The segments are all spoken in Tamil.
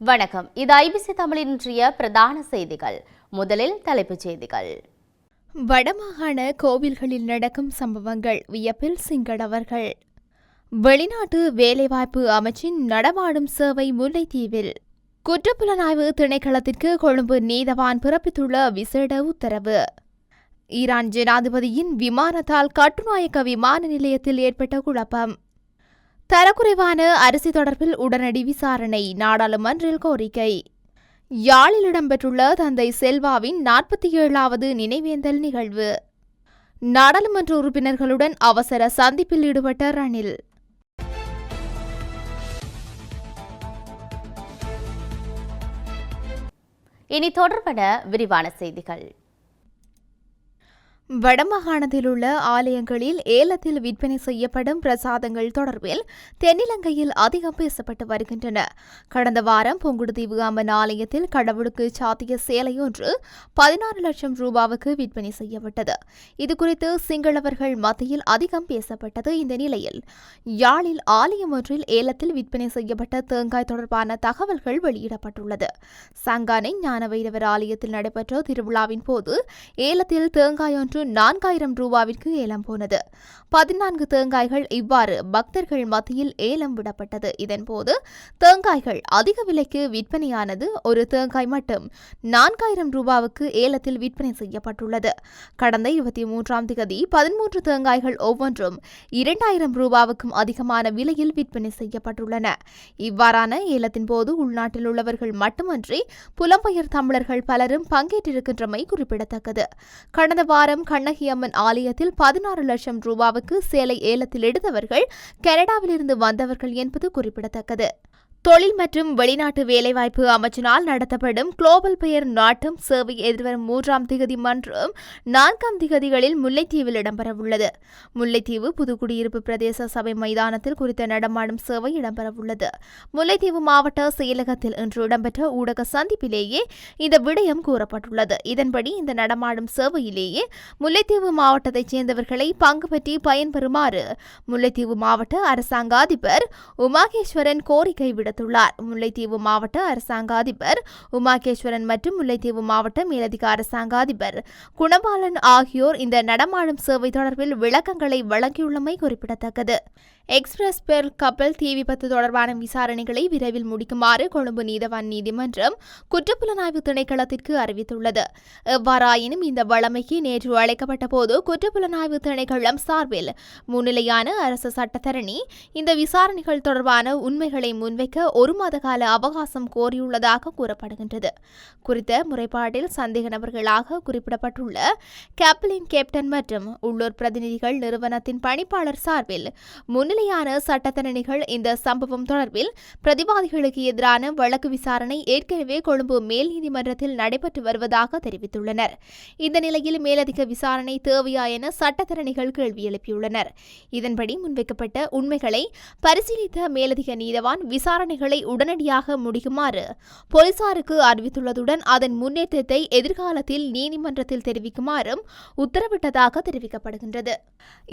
வணக்கம். இது ஐபிசி தமிழின் இன்றைய பிரதான செய்திகள். முதலில் தலைப்புச் செய்திகள். வடமாகாண கோவில்களில் நடக்கும் சம்பவங்கள் வியப்பில் சிங்களவர்கள். வெளிநாட்டு வேலைவாய்ப்பு அமைச்சின் நடமாடும் சேவை முல்லைத்தீவில். குற்றப்புலனாய்வு திணைக்களத்திற்கு கொழும்பு நீதவான் பிறப்பித்துள்ள விசேட உத்தரவு. ஈரான் ஜனாதிபதியின் விமானத்தால் கட்டுநாயக்க விமான நிலையத்தில் ஏற்பட்ட குழப்பம். தரக்குறைவான அரிசி தொடர்பில் உடனடி விசாரணை, நாடாளுமன்றில் கோரிக்கை. யாழில் இடம்பெற்றுள்ள தந்தை செல்வாவின் 47வது நினைவேந்தல் நிகழ்வு. நாடாளுமன்ற உறுப்பினர்களுடன் அவசர சந்திப்பில் ஈடுபட்ட ரணில். இனி தொடர்பான விரிவான செய்திகள். வடமாகாணத்தில் உள்ள ஆலயங்களில் ஏலத்தில் விற்பனை செய்யப்படும் பிரசாதங்கள் தொடர்பில் தென்னிலங்கையில் அதிகம் பேசப்பட்டு வருகின்றன. கடந்த வாரம் புங்குடுதீவு அம்மன் ஆலயத்தில் கடவுளுக்கு சாத்திய சேலை ஒன்று 16 லட்சம் ரூபாவுக்கு விற்பனை செய்யப்பட்டது. இதுகுறித்து சிங்களவர்கள் மத்தியில் அதிகம் பேசப்பட்டது. இந்த நிலையில் யாழில் ஆலயம் ஒன்றில் ஏலத்தில் விற்பனை செய்யப்பட்ட தேங்காய் தொடர்பான தகவல்கள் வெளியிடப்பட்டுள்ளது. சங்கானை ஞானவைரவர் ஆலயத்தில் நடைபெற்ற திருவிழாவின் போது ஏலத்தில் தேங்காய் ஒன்று 4000 ரூபாவிற்கு ஏலம் போனது. 14 தேங்காய்கள் இவ்வாறு பக்தர்கள் மத்தியில் ஏலம் விடப்பட்டது. இதன்போது தேங்காய்கள் அதிக விலைக்கு விற்பனையானது. ஒரு தேங்காய் மட்டும் 4000 ரூபாவுக்கு ஏலத்தில் விற்பனை செய்யப்பட்டுள்ளது. கடந்த 23ஆம் தேதி 13 தேங்காய்கள் ஒவ்வொன்றும் 2000 ரூபாவுக்கும் அதிகமான விலையில் விற்பனை செய்யப்பட்டுள்ளன. இவ்வாறான ஏலத்தின் போது உள்நாட்டில் உள்ளவர்கள் மட்டுமன்றி புலம்பெயர் தமிழர்கள் பலரும் பங்கேற்றிருக்கின்றமை குறிப்பிடத்தக்கது. கடந்த வாரம் கண்ணகி அம்மன் ஆலயத்தில் 16 லட்சம் ரூபாவுக்கு சேலை ஏலத்தில் எடுத்தவர்கள் கனடாவிலிருந்து வந்தவர்கள் என்பது குறிப்பிடத்தக்கது. தொழில் மற்றும் வெளிநாட்டு வேலைவாய்ப்பு அமைச்சினால் நடத்தப்படும் குளோபல் பெயர் நாட்டம் சேவை எதிர்வரும் 3ஆம் திகதி மற்றும் 4ஆம் திகதிகளில் முல்லைத்தீவில் இடம்பெறவுள்ளது. முல்லைத்தீவு புதுக்குடியிருப்பு பிரதேச சபை மைதானத்தில் குறித்த நடமாடும் சேவை இடம்பெறவுள்ளது. முல்லைத்தீவு மாவட்ட செயலகத்தில் இன்று இடம்பெற்ற ஊடக சந்திப்பிலேயே இந்த விடயம் கூறப்பட்டுள்ளது. இதன்படி இந்த நடமாடும் சேவையிலேயே முல்லைத்தீவு மாவட்டத்தைச் சேர்ந்தவர்களை பங்கு பற்றி பயன்பெறுமாறு முல்லைத்தீவு மாவட்ட அரசாங்க அதிபர் உமாகேஸ்வரன் கோரிக்கை விடுத்துள்ளார். முல்லைத்தீவு மாவட்ட அரசாங்க அதிபர் உமாகேஸ்வரன் மற்றும் முல்லைத்தீவு மாவட்ட மேலதிக அரசாங்க அதிபர் குணபாலன் ஆகியோர் இந்த நடமாடும் சேவை தொடர்பில் விளக்கங்களை வழங்கியுள்ளமை குறிப்பிடத்தக்கது. எக்ஸ்பிரஸ் பெர் கப்பல் தீ விபத்து தொடர்பான விசாரணைகளை விரைவில் முடிக்குமாறு கொழும்பு நீதவான் நீதிமன்றம் குற்றப்புலனாய்வு திணைக்களத்திற்கு அறிவித்துள்ளது. எவ்வாறாயினும் இந்த வழமைக்கு நேற்று அழைக்கப்பட்ட போது குற்றப்புலனாய்வு திணைக்களம் சார்பில் முன்னிலையான அரசு சட்டத்தரணி இந்த விசாரணைகள் தொடர்பான உண்மைகளை முன்வைக்க 1 மாத கால அவகாசம் கோரியுள்ளதாக கூறப்படுகின்றது. குறித்த முறைப்பாட்டில் சந்தேக நபர்களாக குறிப்பிடப்பட்டுள்ள கப்பலின் கேப்டன் மற்றும் உள்ளூர் பிரதிநிதிகள் நிறுவனத்தின் பணிப்பாளர் சார்பில் முன்னிலையான சட்டத்தரணிகள் இந்த சம்பவம் தொடர்பில் பிரதிவாதிகளுக்கு எதிரான வழக்கு விசாரணை ஏற்கனவே கொழும்பு மேல் நீதிமன்றத்தில் நடைபெற்று வருவதாக தெரிவித்துள்ளனர். இந்த நிலையில் மேலதிக விசாரணை தேவையா என சட்டத்தரணிகள் கேள்வி எழுப்பியுள்ளனர். இதன்படி முன்வைக்கப்பட்ட உண்மைகளை பரிசீலித்த மேலதிக நீதவான் விசாரணைகளை உடனடியாக முடிக்குமாறு போலீசாருக்கு அறிவித்துள்ளதுடன் அதன் முன்னேற்றத்தை எதிர்காலத்தில் நீதிமன்றத்தில் தெரிவிக்குமாறும் உத்தரவிட்டதாக தெரிவிக்கப்படுகின்றது.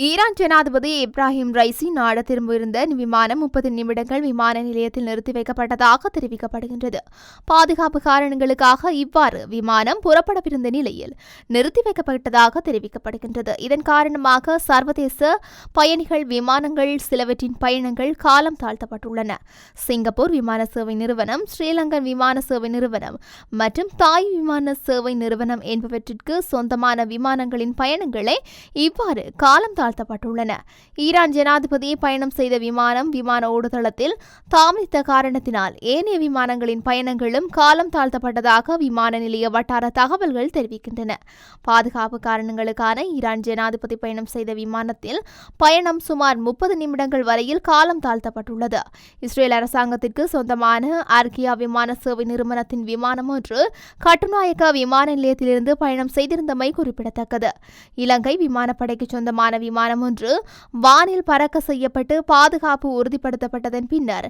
ஈரான் ஜனாதிபதி இப்ராஹிம் ரைசி நாடு திரும்பியிருந்த விமானம் 30 நிமிடங்கள் விமான நிலையத்தில் நிறுத்தி வைக்கப்பட்டதாக தெரிவிக்கப்படுகின்றது. பாதுகாப்பு காரணங்களுக்காக இவ்வாறு விமானம் புறப்படவிருந்த நிலையில் நிறுத்தி வைக்கப்பட்டதாக தெரிவிக்கப்படுகின்றது. இதன் காரணமாக சர்வதேச பயணிகள் விமானங்கள் சிலவற்றின் பயணங்கள் காலம் தாழ்த்தப்பட்டுள்ளன. சிங்கப்பூர் விமான சேவை நிறுவனம், ஸ்ரீலங்கன் விமான சேவை நிறுவனம் மற்றும் தாய் விமான சேவை நிறுவனம் என்பவற்றிற்கு சொந்தமான விமானங்களின் பயணங்களே இவ்வாறு காலம் தாழ்த்தப்பட்டுள்ளன. ஈரான் ஜனாதிபதி பயணம் செய்த விமான ஓடுதளத்தில் தாமதித்த காரணத்தினால் ஏனைய விமானங்களின் பயணங்களும் காலம் தாழ்த்தப்பட்டதாக விமான நிலைய வட்டார தகவல்கள் தெரிவிக்கின்றன. பாதுகாப்பு காரணங்களுக்கான ஈரான் ஜனாதிபதி பயணம் செய்த விமானத்தில் பயணம் சுமார் 30 நிமிடங்கள் வரையில் காலம் தாழ்த்தப்பட்டுள்ளது. இஸ்ரேல் அரசாங்கத்திற்கு சொந்தமான அர்கியா விமான சேவை நிறுவனத்தின் விமானம் ஒன்று கட்டுநாயக்க விமான நிலையத்திலிருந்து பயணம் செய்திருந்தமை குறிப்பிடத்தக்கது. இலங்கை விமானப்படைக்கு சொந்தமான விமானம் ஒன்று வானில் பறக்க செய்ய செய்யப்பட்டு பாதுகாப்பு உறுதிப்படுத்தப்பட்டதன் பின்னர்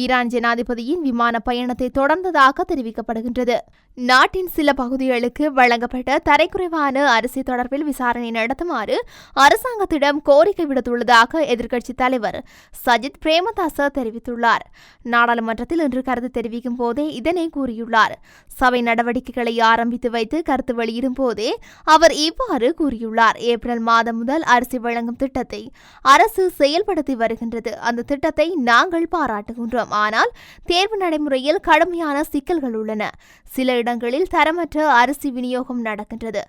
ஈரான் ஜனாதிபதியின் விமான பயணத்தை தொடர்ந்ததாக தெரிவிக்கப்படுகின்றது. நாட்டின் சில பகுதிகளுக்கு வழங்கப்பட்ட தரைக்குறைவான அரிசி தொடர்பில் விசாரணை நடத்துமாறு அரசாங்கத்திடம் கோரிக்கை விடுத்துள்ளதாக எதிர்க்கட்சித் தலைவர் சஜித் பிரேமதாச தெரிவித்துள்ளார். நாடாளுமன்றத்தில் இன்று கருத்து தெரிவிக்கும் போதே இதனை கூறியுள்ளார். சபை நடவடிக்கைகளை ஆரம்பித்து வைத்து கருத்து வெளியிடும் போதே அவர் இவ்வாறு கூறியுள்ளார். ஏப்ரல் மாதம் முதல் அரிசி வழங்கும் திட்டத்தை அரசு செயல்படுத்தி வருகின்றது. அந்த திட்டத்தை நாங்கள் பாராட்டுகின்றோம். ஆனால் தேர்வு நடைமுறையில் கடுமையான சிக்கல்கள் உள்ளன. சில இடங்களில் தரமற்ற அரிசி விநியோகம் நடக்கின்றது.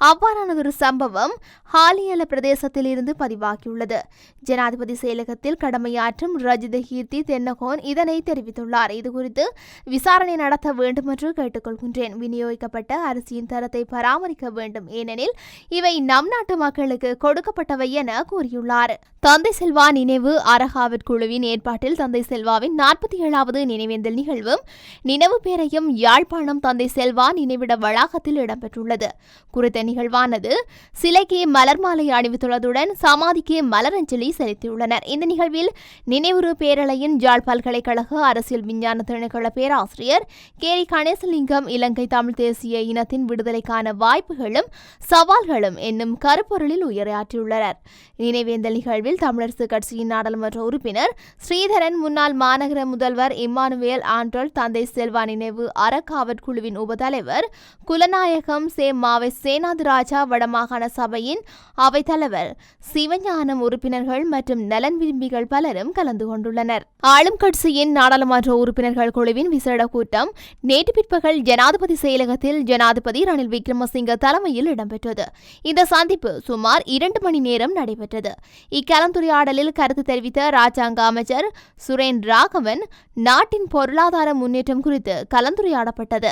அவ்வாறான ஒரு சம்பவம் ஹாலியல பிரதேசத்தில் இருந்து பதிவாகியுள்ளது. ஜனாதிபதி செயலகத்தில் கடமையாற்றும் ரஜித கீர்த்தி தென்னகோன் இதனை தெரிவித்துள்ளார். இதுகுறித்து விசாரணை நடத்த வேண்டும் என்று கேட்டுக்கொள்கின்றேன். விநியோகிக்கப்பட்ட அரிசியின் தரத்தை பராமரிக்க வேண்டும், ஏனெனில் இவை நம் நாட்டு மக்களுக்கு கொடுக்கப்பட்டவை என கூறியுள்ளார். தந்தை செல்வா நினைவு அரகாவற்குழுவின் ஏற்பாட்டில் தந்தை செல்வாவின் 47வது நினைவேந்தல் நிகழ்வும் நினைவு பேரையும் யாழ்ப்பாணம் தந்தை செல்வா நினைவிட வளாகத்தில் இடம்பெற்றுள்ளது. குறித்த நிகழ்வானது சிலைக்கு மலர் மாலை அணிவித்துள்ளதுடன் சமாதிக்கு மலரஞ்சலி செலுத்தியுள்ளனர். இந்த நிகழ்வில் நினைவுறு பேரலையின் யாழ் பல்கலைக்கழக அரசியல் விஞ்ஞான திணைக்கள பேராசிரியர் கேரி கணேசலிங்கம் இலங்கை தமிழ் தேசிய இனத்தின் விடுதலைக்கான வாய்ப்புகளும் சவால்களும் என்னும் கருப்பொருளில் உரையாற்றியுள்ளனர். நினைவேந்தல் நிகழ்வில் தமிழரசு கட்சியின் நாடாளுமன்ற உறுப்பினர் ஸ்ரீதரன், முன்னாள் மாநகர முதல்வர் இம்மானுவேல் ஆண்டோல், தந்தை செல்வா நினைவு அறக்காவற்குழுவின் உபதலைவர் குலநாயகம் மாவை சேனாதிராஜா, வடமாகாண சபையின் அவைத்தலைவர் சிவஞானம், உறுப்பினர்கள் மற்றும் நலன் விரும்பிகள் பலரும் கலந்து கொண்டுள்ளனர். ஆளும் கட்சியின் நாடாளுமன்ற உறுப்பினர்கள் குழுவின் விசேட கூட்டம் நேற்று பிற்பகல் ஜனாதிபதி செயலகத்தில் ஜனாதிபதி ரணில் விக்ரமசிங்க தலைமையில் இடம்பெற்றது. இந்த சந்திப்பு சுமார் 2 மணி நேரம் நடைபெற்றது. இக்கலந்துரையாடலில் கருத்து தெரிவித்த ராஜாங்க அமைச்சர் சுரேன் ராகவன், நாட்டின் பொருளாதார முன்னேற்றம் குறித்து கலந்துரையாடப்பட்டது.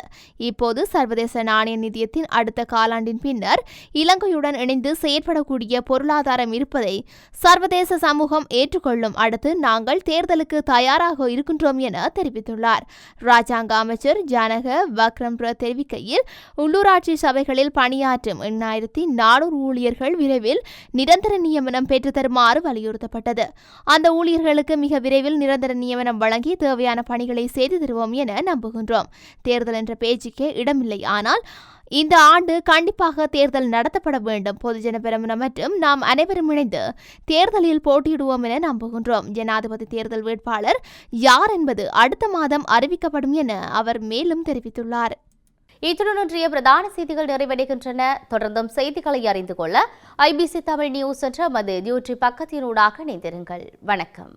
இப்போது சர்வதேச நாணய நிதியத்தின் அடுத்த காலாண்டின் பின்னர் இலங்கையுடன் இணைந்து செயற்படக்கூடிய பொருளாதாரம் இருப்பதை சர்வதேச சமூகம் ஏற்றுக்கொள்ளும். அடுத்து நாங்கள் தேர்தலுக்கு தயாராக இருக்கின்றோம் என தெரிவித்துள்ளார். ராஜாங்க அமைச்சர் ஜானக வக்ரம்பிர தெரிவிக்கையில், உள்ளூராட்சி சபைகளில் பணியாற்றும் 8400 ஊழியர்கள் விரைவில் நிரந்தர நியமனம் பெற்றுத்தருமாறு வலியுறுத்தப்பட்டது. அந்த ஊழியர்களுக்கு மிக விரைவில் நிரந்தர நியமனம் வழங்கி தேவையான பணிகளை செய்து தருவோம் என நம்புகின்றோம். தேர்தல் என்ற பேச்சுக்கே இடமில்லை. ஆனால் இந்த ஆண்டு கண்டிப்பாக தேர்தல் நடத்தப்பட வேண்டும். பொதுஜன பெரமுன மற்றும் நாம் அனைவரும் இணைந்து தேர்தலில் போட்டியிடுவோம் என நம்புகின்றோம். ஜனாதிபதி தேர்தல் வேட்பாளர் யார் என்பது அடுத்த மாதம் அறிவிக்கப்படும் என அவர் மேலும் தெரிவித்துள்ளார். இத்துடன் இன்றைய பிரதான செய்திகள் நிறைவடைகின்றன. தொடர்ந்தும் செய்திகளை அறிந்து கொள்ள IBC தமிழ் நியூஸ் என்ற மது யூடியூப் பக்கத்தினூடாக இணைந்திருங்கள். வணக்கம்.